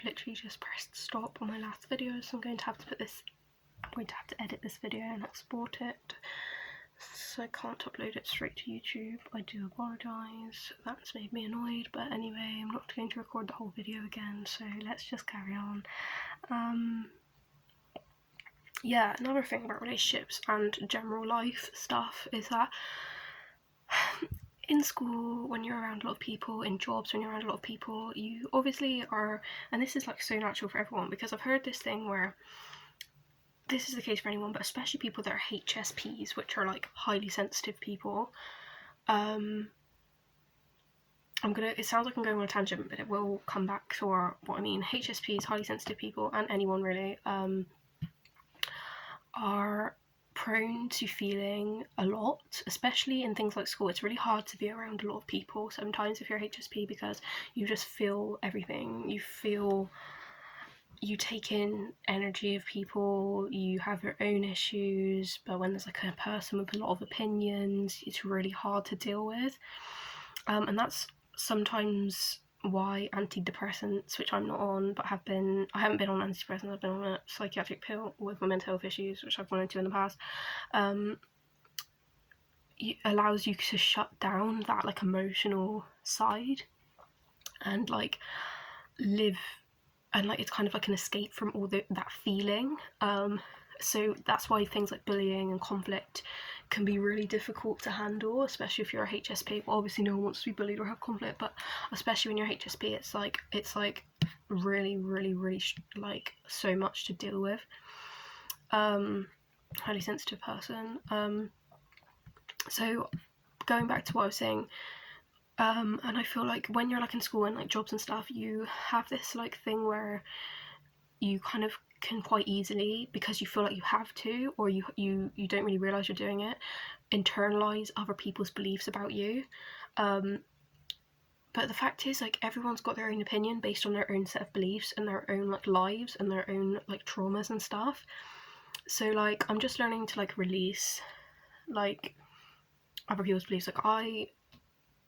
I've literally just pressed stop on my last video, so I'm going to have to edit this video and export it, so I can't upload it straight to YouTube. I do apologise, that's made me annoyed, but anyway, I'm not going to record the whole video again, so let's just carry on. Yeah, another thing about relationships and general life stuff is that in school, when you're around a lot of people, in jobs, when you're around a lot of people, you obviously are, and this is like so natural for everyone, because I've heard this thing where this is the case for anyone, but especially people that are HSPs, which are like highly sensitive people. It sounds like I'm going on a tangent, but it will come back to what I mean. HSPs, highly sensitive people, and anyone really, are prone to feeling a lot, especially in things like school. It's really hard to be around a lot of people sometimes if you're HSP, because you just feel everything. You take in energy of people, you have your own issues, but when there's like a person with a lot of opinions, it's really hard to deal with. And that's sometimes why antidepressants, which I'm not on, but I haven't been on antidepressants, I've been on a psychiatric pill with my mental health issues, which I've gone into in the past, it allows you to shut down that like emotional side and like live, and like it's kind of like an escape from all that feeling. So that's why things like bullying and conflict can be really difficult to handle, especially if you're a HSP. Well, obviously no one wants to be bullied or have conflict, but especially when you're HSP, it's like really like so much to deal with. Highly sensitive person. So going back to what I was saying, and I feel like when you're like in school and like jobs and stuff, you have this like thing where you kind of can quite easily, because you feel like you have to, or you don't really realise you're doing it, internalise other people's beliefs about you. But the fact is, like, everyone's got their own opinion based on their own set of beliefs and their own like lives and their own like traumas and stuff. So like I'm just learning to like release like other people's beliefs. Like I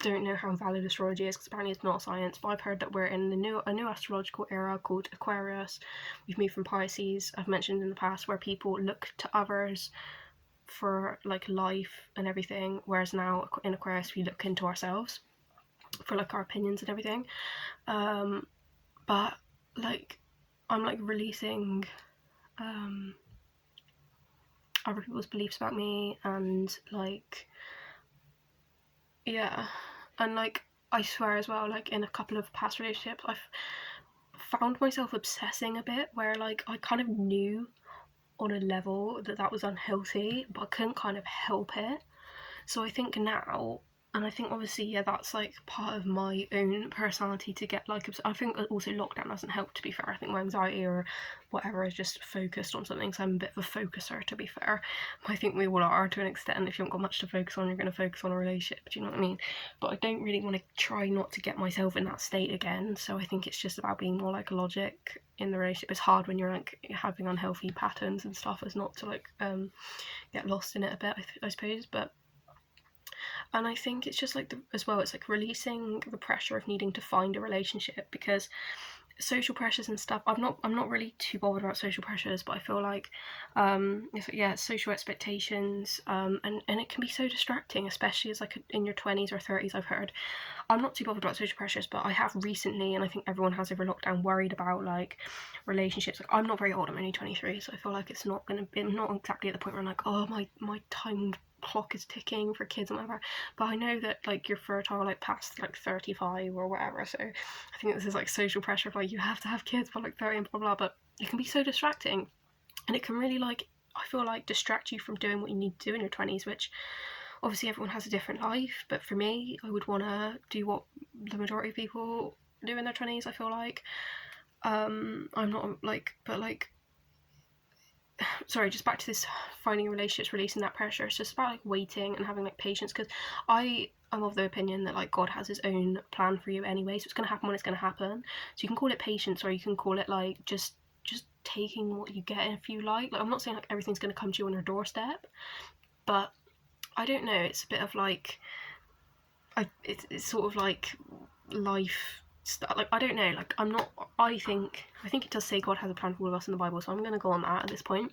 don't know how valid astrology is, because apparently it's not science, but I've heard that we're in a new astrological era called Aquarius. We've moved from Pisces, I've mentioned in the past, where people look to others for like life and everything, whereas now in Aquarius we look into ourselves for like our opinions and everything. But like I'm like releasing other people's beliefs about me, and like yeah, and like I swear as well, like in a couple of past relationships I've found myself obsessing a bit, where like I kind of knew on a level that was unhealthy, but I couldn't kind of help it. So I think now, and I think obviously, yeah, that's like part of my own personality to get like, I think also lockdown hasn't helped, to be fair. I think my anxiety or whatever is just focused on something, so I'm a bit of a focuser, to be fair. I think we all are to an extent. If you haven't got much to focus on, you're going to focus on a relationship, do you know what I mean? But I don't really want to try not to get myself in that state again, so I think it's just about being more like logic in the relationship. It's hard when you're like having unhealthy patterns and stuff, as not to like get lost in it a bit, I suppose. But and I think it's just like as well, it's like releasing the pressure of needing to find a relationship, because social pressures and stuff, I'm not really too bothered about social pressures, but I feel like social expectations, and it can be so distracting, especially as like in your 20s or 30s. I've heard, I'm not too bothered about social pressures, but I have recently, and I think everyone has over lockdown, worried about like relationships. Like I'm not very old, I'm only 23, so I feel like it's not going to be, not exactly at the point where I'm like, oh, my time clock is ticking for kids and whatever, but I know that like you're fertile like past like 35 or whatever, so I think this is like social pressure of like you have to have kids by like 30 and blah blah, but it can be so distracting, and it can really like, I feel like, distract you from doing what you need to do in your 20s, which obviously everyone has a different life, but for me, I would want to do what the majority of people do in their 20s, I feel like. I'm not like, but like, sorry, just back to this finding relationships, releasing that pressure. It's just about like waiting and having like patience, because I'm of the opinion that like God has his own plan for you anyway, so it's going to happen when it's going to happen. So you can call it patience, or you can call it like just taking what you get if you like. I'm not saying like everything's going to come to you on your doorstep, but I don't know, it's a bit of like, it's sort of like life like, I don't know, like, I'm not, I think it does say God has a plan for all of us in the Bible, so I'm going to go on that at this point.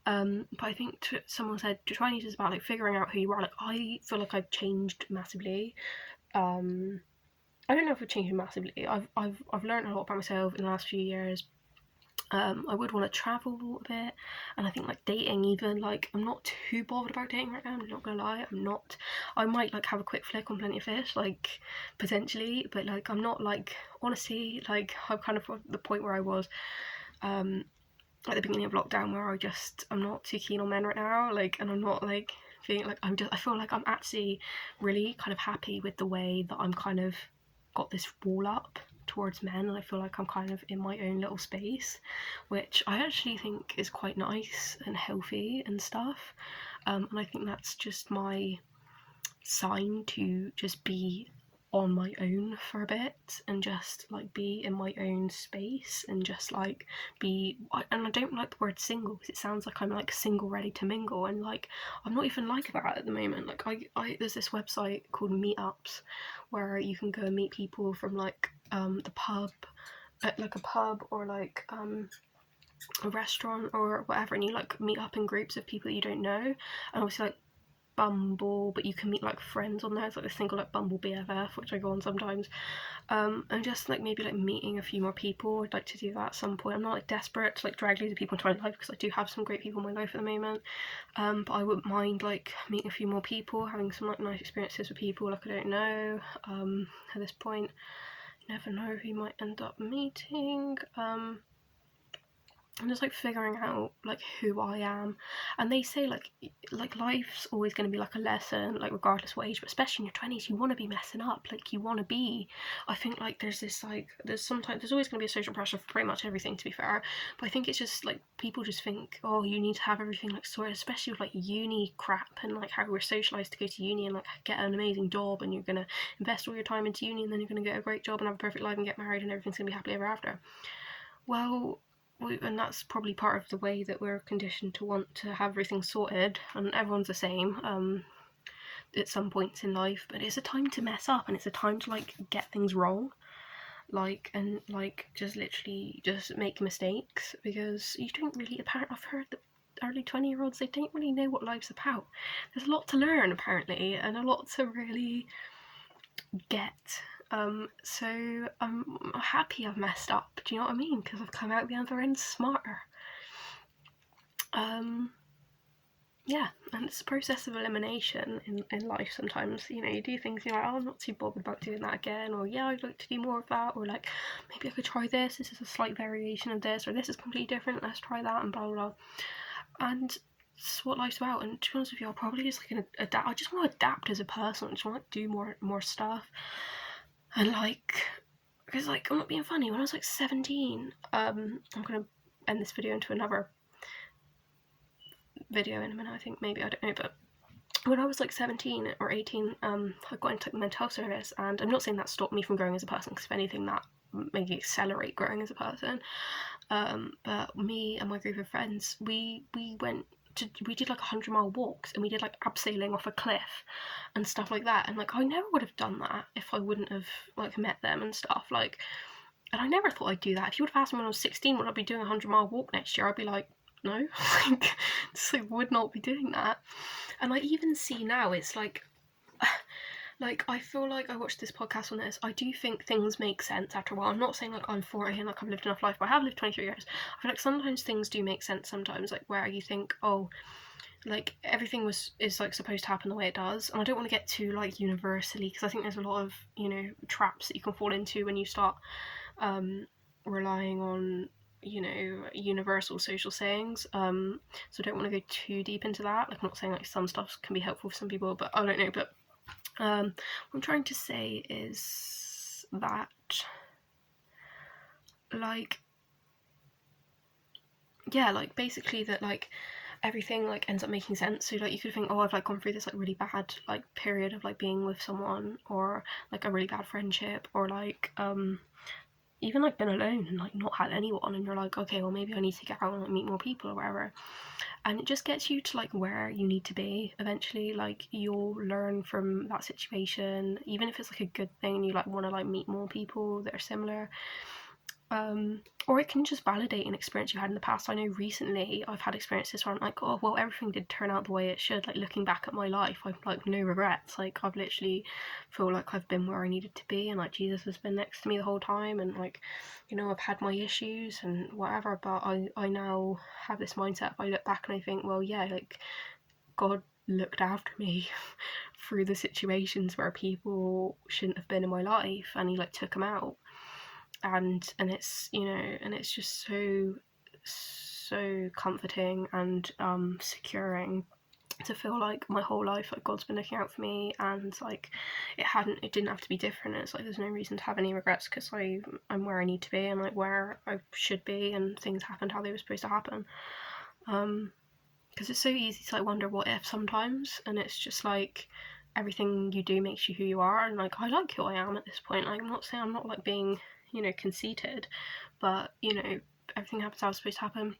But I think someone said 20s is about like figuring out who you are. Like, I feel like I've changed massively. I don't know if I've changed massively. I've learned a lot about myself in the last few years. I would want to travel a bit, and I think like dating, even, like, I'm not too bothered about dating right now. I'm not gonna lie, I'm not. I might like have a quick flick on Plenty of Fish, like, potentially, but like I'm not, like, honestly, like, I'm kind of at the point where I was at the beginning of lockdown, where I'm not too keen on men right now, like, and I'm not like feeling like I feel like I'm actually really kind of happy with the way that I'm kind of got this wall up towards men, and I feel like I'm kind of in my own little space, which I actually think is quite nice and healthy and stuff. And I think that's just my sign to just be on my own for a bit and just like be in my own space and just like be. And I don't like the word single because it sounds like I'm like single ready to mingle, and like I'm not even like that at the moment. Like I there's this website called Meetups where you can go and meet people from like the pub, at like a pub, or like a restaurant or whatever, and you like meet up in groups of people you don't know. And obviously, like, Bumble, but you can meet like friends on there. It's like this thing called like Bumble BFF, which I go on sometimes. And just like maybe like meeting a few more people. I'd like to do that at some point. I'm not like desperate to like drag loads of people into my life because I do have some great people in my life at the moment. But I wouldn't mind like meeting a few more people, having some like nice experiences with people like I don't know. At this point, you never know who you might end up meeting. I'm just like figuring out like who I am, and they say like life's always going to be like a lesson, like regardless what age, but especially in your 20s, you want to be messing up, like you want to be. I think like there's this like there's always going to be a social pressure for pretty much everything, to be fair, but I think it's just like people just think, oh, you need to have everything like sorted, especially with like uni crap and like how we're socialized to go to uni and like get an amazing job, and you're going to invest all your time into uni, and then you're going to get a great job and have a perfect life and get married and everything's going to be happily ever after. Well, and that's probably part of the way that we're conditioned to want to have everything sorted, and everyone's the same at some points in life, but it's a time to mess up, and it's a time to like get things wrong, like, and like just literally just make mistakes, because you don't really, apparently I've heard that early 20-year-olds, they don't really know what life's about. There's a lot to learn apparently, and a lot to really get. So I'm happy I've messed up, do you know what I mean? Because I've come out the other end smarter. Yeah, and it's a process of elimination in life sometimes. You know, you do things, you're like, oh, I'm not too bothered about doing that again, or yeah, I'd like to do more of that, or like, maybe I could try this is a slight variation of this, or this is completely different, let's try that, and blah blah blah. And it's what life's about, and to be honest with you, I'll probably just like adapt. I just want to adapt as a person, I just want to do more stuff. And like, because like, I'm not being funny, when I was like 17, I'm gonna end this video into another video in a minute, I think, maybe, I don't know, but when I was like 17 or 18, I got into mental health service, and I'm not saying that stopped me from growing as a person, because if anything, that made me accelerate growing as a person. But me and my group of friends, we did like 100-mile walks, and we did like abseiling off a cliff and stuff like that, and like I never would have done that if I wouldn't have like met them and stuff, like, and I never thought I'd do that. If you would have asked me when I was 16 would I be doing a 100-mile walk next year, I'd be like, no. Like, just like would not be doing that. And I even see now, it's like I feel like I watched this podcast on this. I do think things make sense after a while. I'm not saying like I'm 40 and like I've lived enough life, but I have lived 23 years. I feel like sometimes things do make sense sometimes, like where you think, oh, like everything is like supposed to happen the way it does. And I don't want to get too like universally, because I think there's a lot of, you know, traps that you can fall into when you start relying on, you know, universal social sayings. So I don't want to go too deep into that. Like, I'm not saying like some stuff can be helpful for some people, but I don't know. But what I'm trying to say is that, like, yeah, like basically that like everything like ends up making sense. So like you could think, oh, I've like gone through this like really bad like period of like being with someone, or like a really bad friendship, or like even like been alone and like not had anyone, and you're like, okay, well maybe I need to get out and like meet more people or whatever, and it just gets you to like where you need to be eventually. Like you'll learn from that situation, even if it's like a good thing and you like want to like meet more people that are similar. Or it can just validate an experience you had in the past. I know recently I've had experiences where I'm like, oh well, everything did turn out the way it should. Like looking back at my life, I've like no regrets. Like I've literally feel like I've been where I needed to be, and like Jesus has been next to me the whole time, and like, you know, I've had my issues and whatever, but I now have this mindset. If I look back and I think, well, yeah, like God looked after me through the situations where people shouldn't have been in my life, and he like took them out. And it's, you know, and it's just so comforting and securing to feel like my whole life like God's been looking out for me, and like it didn't have to be different. It's like there's no reason to have any regrets because I'm where I need to be and like where I should be, and things happened how they were supposed to happen. Because it's so easy to like wonder what if sometimes, and it's just like everything you do makes you who you are, and like I like who I am at this point. Like I'm not saying I'm not like being, you know, conceited, but you know, everything happens how it's supposed to happen.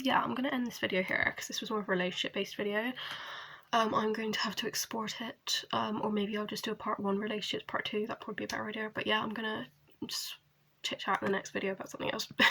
Yeah, I'm gonna end this video here because this was more of a relationship based video. I'm going to have to export it, or maybe I'll just do a part 1 relationships, part 2. That'd probably be a better idea. But yeah, I'm gonna just chit chat in the next video about something else. Bye.